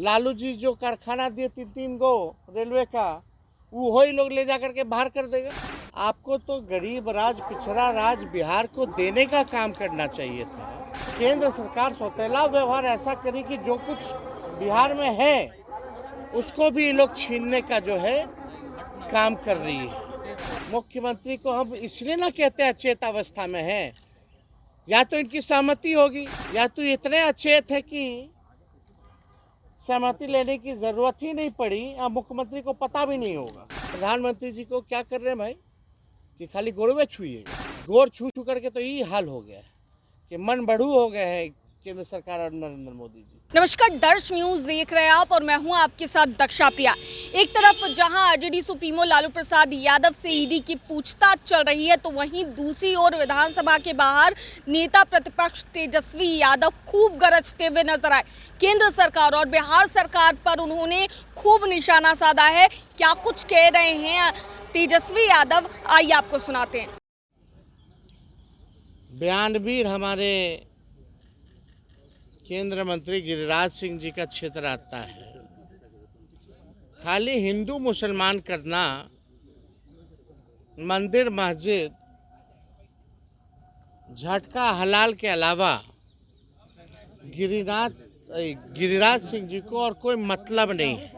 लालू जी जो कारखाना दिए 3-3 गो रेलवे का, वो ही लोग ले जा करके बाहर कर देगा। आपको तो गरीब राज्य, पिछड़ा राज्य बिहार को देने का काम करना चाहिए था। केंद्र सरकार सौतेला व्यवहार ऐसा करी कि जो कुछ बिहार में है उसको भी लोग छीनने का जो है काम कर रही है। मुख्यमंत्री को हम इसलिए ना कहते अचेत अवस्था में है, या तो इनकी सहमति होगी या तो इतने अचेत है कि सहमति लेने की जरूरत ही नहीं पड़ी, अब मुख्यमंत्री को पता भी नहीं होगा। प्रधानमंत्री जी को क्या कर रहे हैं भाई कि खाली गोड़वे छुइए, गोड़ छू छू करके तो यही हाल हो गया है कि मन बढ़ू हो गए हैं केंद्र सरकार और नरेंद्र मोदी जी। नमस्कार, दर्श न्यूज देख रहे हैं आप और मैं हूं आपके साथ दक्षा प्रिया। एक तरफ जहां आरजेडी सुप्रीमो लालू प्रसाद यादव से ईडी की पूछताछ चल रही है, तो वहीं दूसरी ओर विधानसभा के बाहर नेता प्रतिपक्ष तेजस्वी यादव खूब गरजते हुए नजर आए। केंद्र सरकार और बिहार सरकार पर उन्होंने खूब निशाना साधा है। क्या कुछ कह रहे हैं तेजस्वी यादव, आइए आपको सुनाते हैं। बयानवीर हमारे केंद्र मंत्री गिरिराज सिंह जी का क्षेत्र आता है। खाली हिंदू मुसलमान करना, मंदिर मस्जिद झटका हलाल के अलावा गिरिराज सिंह जी को और कोई मतलब नहीं है।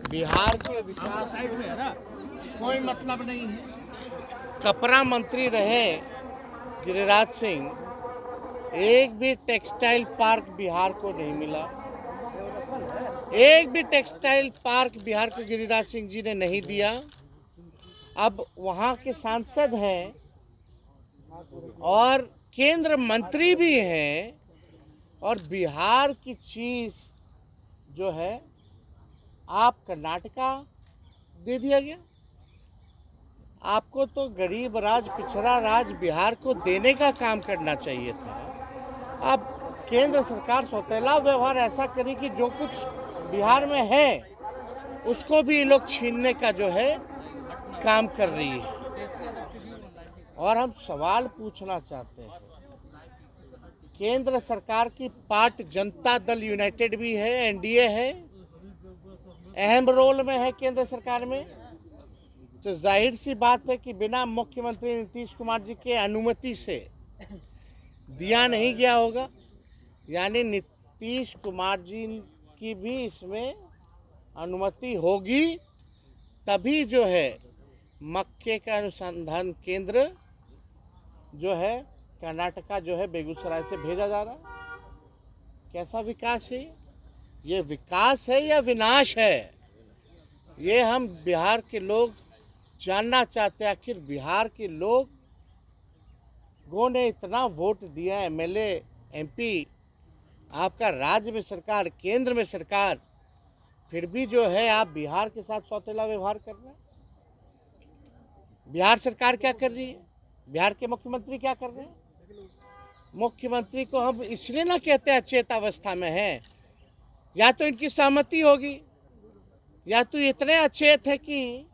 बिहार के विकास से कोई मतलब नहीं है। कपड़ा मंत्री रहे गिरिराज सिंह, एक भी टेक्सटाइल पार्क बिहार को नहीं मिला। एक भी टेक्सटाइल पार्क बिहार को गिरिराज सिंह जी ने नहीं दिया। अब वहाँ के सांसद हैं और केंद्र मंत्री भी हैं, और बिहार की चीज जो है आप कर्नाटका दे दिया गया। आपको तो गरीब राज्य, पिछड़ा राज्य बिहार को देने का काम करना चाहिए था। अब केंद्र सरकार सौतेला व्यवहार ऐसा करी कि जो कुछ बिहार में है उसको भी लोग छीनने का जो है काम कर रही है। और हम सवाल पूछना चाहते हैं, केंद्र सरकार की पार्ट जनता दल यूनाइटेड भी है, एनडीए है, अहम रोल में है केंद्र सरकार में। तो जाहिर सी बात है कि बिना मुख्यमंत्री नीतीश कुमार जी के अनुमति से दिया नहीं गया होगा, यानी नीतीश कुमार जी की भी इसमें अनुमति होगी, तभी जो है मक्के का अनुसंधान केंद्र जो है कर्नाटका जो है बेगूसराय से भेजा जा रहा है। कैसा विकास है ये विकास है या विनाश है? ये हम बिहार के लोग जानना चाहते हैं। आखिर बिहार के लोगों ने इतना वोट दिया, एमएलए, एमपी, आपका राज्य में सरकार, केंद्र में सरकार, फिर भी जो है आप बिहार के साथ सौतेला व्यवहार कर रहे हैं। बिहार सरकार क्या कर रही है? बिहार के मुख्यमंत्री क्या कर रहे हैं? मुख्यमंत्री को हम इसलिए ना कहते अचेत अवस्था में है, या तो इनकी सहमति होगी या तो इतने अचेत है कि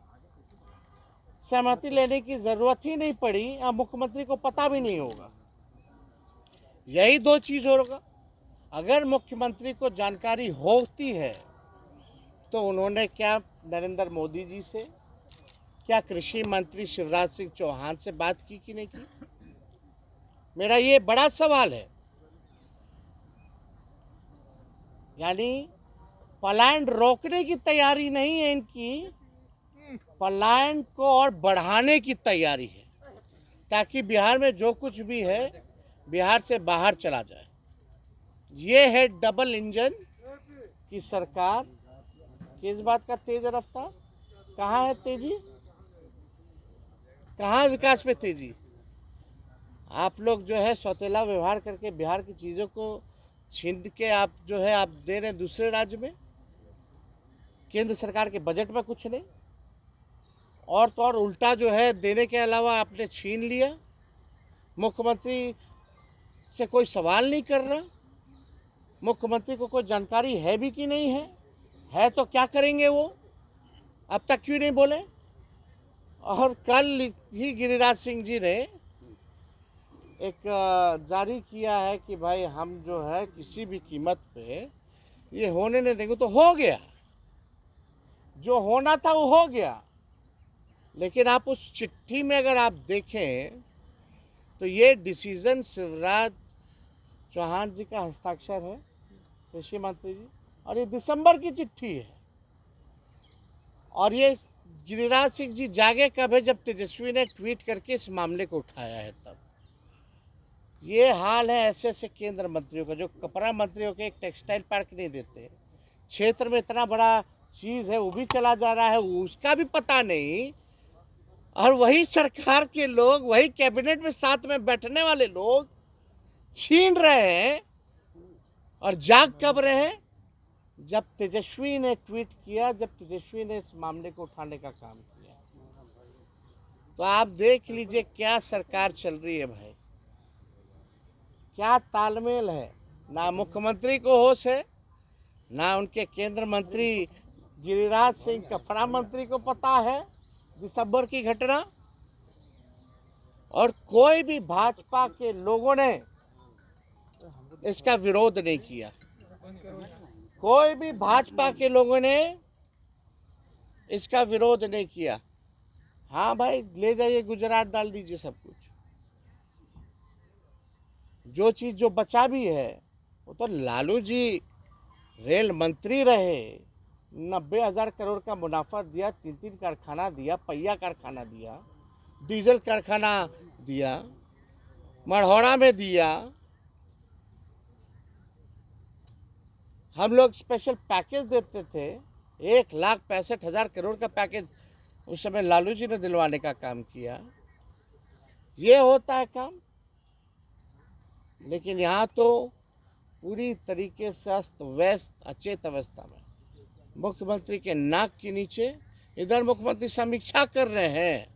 सहमति लेने की जरूरत ही नहीं पड़ी, अब मुख्यमंत्री को पता भी नहीं होगा। यही दो चीज होगा। अगर मुख्यमंत्री को जानकारी होती है तो उन्होंने क्या नरेंद्र मोदी जी से, क्या कृषि मंत्री शिवराज सिंह चौहान से बात की कि नहीं की? मेरा ये बड़ा सवाल है। यानी पलायन रोकने की तैयारी नहीं है इनकी, पलायन को और बढ़ाने की तैयारी है, ताकि बिहार में जो कुछ भी है बिहार से बाहर चला जाए। ये है डबल इंजन की सरकार। किस बात का तेज रफ्तार? कहाँ है तेजी? कहाँ विकास में तेजी? आप लोग जो है सौतेला व्यवहार करके बिहार की चीज़ों को छीन के आप जो है आप दे रहे हैं दूसरे राज्य में। केंद्र सरकार के बजट में कुछ नहीं, और तो और उल्टा जो है देने के अलावा आपने छीन लिया। मुख्यमंत्री से कोई सवाल नहीं कर रहा। मुख्यमंत्री को कोई जानकारी है भी कि नहीं है तो क्या करेंगे वो? अब तक क्यों नहीं बोले? और कल ही गिरिराज सिंह जी ने एक जारी किया है कि भाई हम जो है किसी भी कीमत पे ये होने नहीं देंगे। तो हो गया, जो होना था वो हो गया। लेकिन आप उस चिट्ठी में अगर आप देखें तो ये डिसीजन शिवराज चौहान जी का हस्ताक्षर है, कृषि मंत्री जी, और ये दिसंबर की चिट्ठी है। और ये गिरिराज सिंह जी जागे कब है, जब तेजस्वी ने ट्वीट करके इस मामले को उठाया है तब। ये हाल है ऐसे ऐसे केंद्र मंत्रियों का, जो कपड़ा मंत्रियों के एक टेक्सटाइल पार्क नहीं देते, क्षेत्र में इतना बड़ा चीज है वो भी चला जा रहा है, उसका भी पता नहीं। और वही सरकार के लोग, वही कैबिनेट में साथ में बैठने वाले लोग छीन रहे हैं। और जाग कब रहे हैं, जब तेजस्वी ने ट्वीट किया, जब तेजस्वी ने इस मामले को उठाने का काम किया। तो आप देख लीजिए क्या सरकार चल रही है भाई, क्या तालमेल है। ना मुख्यमंत्री को होश है, ना उनके केंद्र मंत्री गिरिराज सिंह कपड़ा मंत्री को पता है दिसंबर की घटना। और कोई भी भाजपा के लोगों ने इसका विरोध नहीं किया, कोई भी भाजपा के लोगों ने इसका विरोध नहीं किया। हाँ भाई, ले जाइए गुजरात, डाल दीजिए सब कुछ। जो चीज जो बचा भी है वो तो लालू जी रेल मंत्री रहे, 90,000 करोड़ का मुनाफा दिया, 3 कारखाना दिया, पहिया कारखाना दिया, डीजल कारखाना दिया, मढ़ौरा में दिया। हम लोग स्पेशल पैकेज देते थे, 1,65,000 करोड़ का पैकेज उस समय लालू जी ने दिलवाने का काम किया। ये होता है काम। लेकिन यहाँ तो पूरी तरीके से अस्त व्यस्त अचेत अवस्था में, मुख्यमंत्री के नाक के नीचे इधर मुख्यमंत्री समीक्षा कर रहे हैं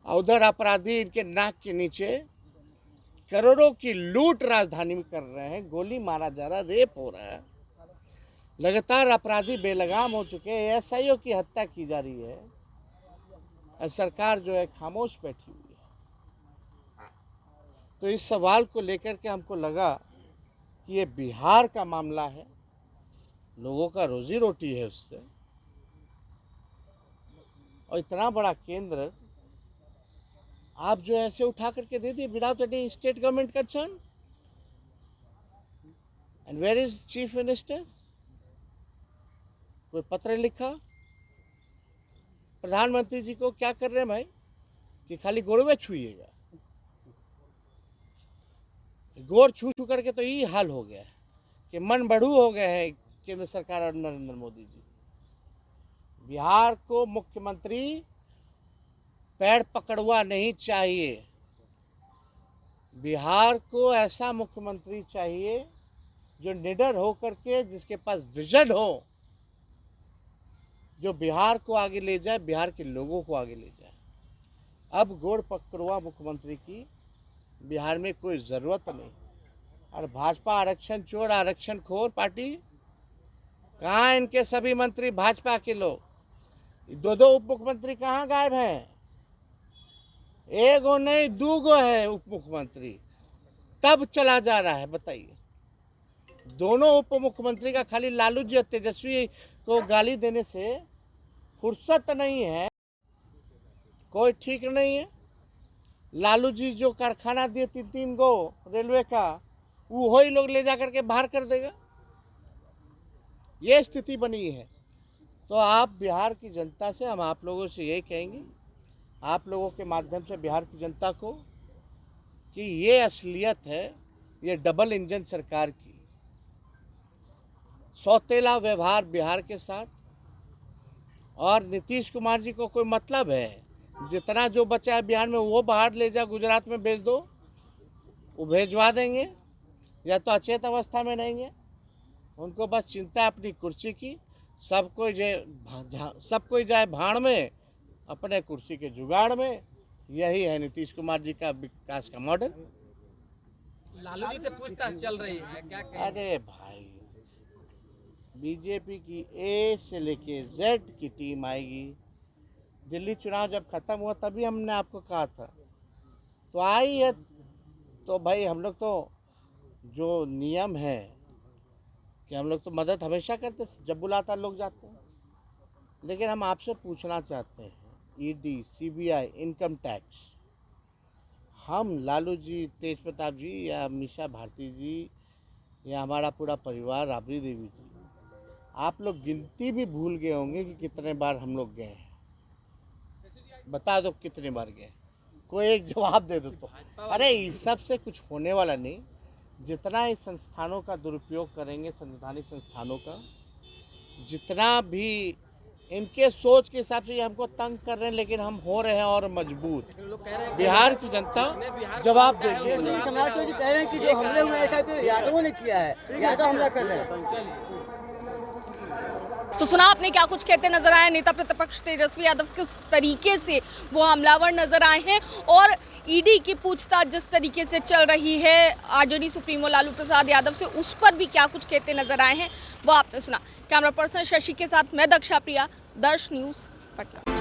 और उधर अपराधी इनके नाक के नीचे करोड़ों की लूट राजधानी में कर रहे हैं। गोली मारा जा रहा है, रेप हो रहा है, लगातार अपराधी बेलगाम हो चुके हैं, एसआईओ की हत्या की जा रही है और सरकार जो है खामोश बैठी हुई है। तो इस सवाल को लेकर के हमको लगा कि ये बिहार का मामला है, लोगों का रोजी रोटी है उससे, और इतना बड़ा केंद्र आप जो ऐसे उठा करके दे दिए without any state government concern. And where is chief minister? कोई पत्र लिखा प्रधानमंत्री जी को? क्या कर रहे हैं भाई कि खाली गोड़वे छुइएगा? गोड़ छू छू करके तो यही हाल हो गया है कि मन बढ़ू हो गए हैं केंद्र सरकार और नरेंद्र मोदी जी। बिहार को मुख्यमंत्री पैर पकड़वा नहीं चाहिए, बिहार को ऐसा मुख्यमंत्री चाहिए जो निडर हो करके, जिसके पास विजन हो, जो बिहार को आगे ले जाए, बिहार के लोगों को आगे ले जाए। अब गोड़ पकड़वा मुख्यमंत्री की बिहार में कोई ज़रूरत नहीं। और भाजपा आरक्षण चोर, आरक्षण खोर पार्टी, कहाँ इनके सभी मंत्री भाजपा के लोग? 2 उप मुख्यमंत्री कहाँ गायब हैं? एगो नहीं 2 है उप मुख्यमंत्री, तब चला जा रहा है। बताइए, दोनों उप मुख्यमंत्री का खाली लालू जी और तेजस्वी को गाली देने से फुर्सत नहीं है, कोई ठीक नहीं है। लालू जी जो कारखाना दिए 3 गो रेलवे का, वो ही लोग ले जा करके बाहर कर देगा। ये स्थिति बनी है। तो आप बिहार की जनता से, हम आप लोगों से यही कहेंगे, आप लोगों के माध्यम से बिहार की जनता को, कि ये असलियत है, ये डबल इंजन सरकार की सौतेला व्यवहार बिहार के साथ। और नीतीश कुमार जी को कोई मतलब है, जितना जो बचा है बिहार में वो बाहर ले जा, गुजरात में भेज दो, वो भेजवा देंगे, या तो अचेत अवस्था में रहेंगे। उनको बस चिंता है अपनी कुर्सी की। सब कोई जाए भाड़ में, अपने कुर्सी के जुगाड़ में। यही है नीतीश कुमार जी का विकास का मॉडल। लालू जी से पूछताछ चल रही है, क्या कहें? अरे भाई, बीजेपी की ए से लेके जेड की टीम आएगी। दिल्ली चुनाव जब खत्म हुआ तभी हमने आपको कहा था, तो आई है। तो भाई हम लोग तो जो नियम है कि हम लोग तो मदद हमेशा करते, जब बुलाता लोग जाते हैं। लेकिन हम आपसे पूछना चाहते हैं, ईडी, सीबीआई, इनकम टैक्स, हम लालू जी, तेज प्रताप जी या मीशा भारती जी या हमारा पूरा परिवार, राबड़ी देवी जी, आप लोग गिनती भी भूल गए होंगे कि कितने बार हम लोग गए हैं। बता दो कितने बार गए, कोई एक जवाब दे दो तो। अरे इस सब से कुछ होने वाला नहीं। जितना इस संस्थानों का दुरुपयोग करेंगे, संवैधानिक संस्थानों का, जितना भी इनके सोच के हिसाब से ये हमको तंग कर रहे हैं, लेकिन हम हो रहे हैं और मजबूत। लोग कह रहे हैं बिहार की जनता जवाब देगी। समाजवादी कह रहे हैं कि जो हमले हुए हैं तो यादवों ने किया है, यादव हमला कर रहे हैं। तो सुना आपने क्या कुछ कहते नजर आए नेता प्रतिपक्ष तेजस्वी यादव, किस तरीके से वो हमलावर नजर आए हैं, और ईडी की पूछताछ जिस तरीके से चल रही है आरजेडी सुप्रीमो लालू प्रसाद यादव से, उस पर भी क्या कुछ कहते नजर आए हैं वो आपने सुना। कैमरा पर्सन शशि के साथ मैं दक्षा प्रिया, दर्श न्यूज, पटना।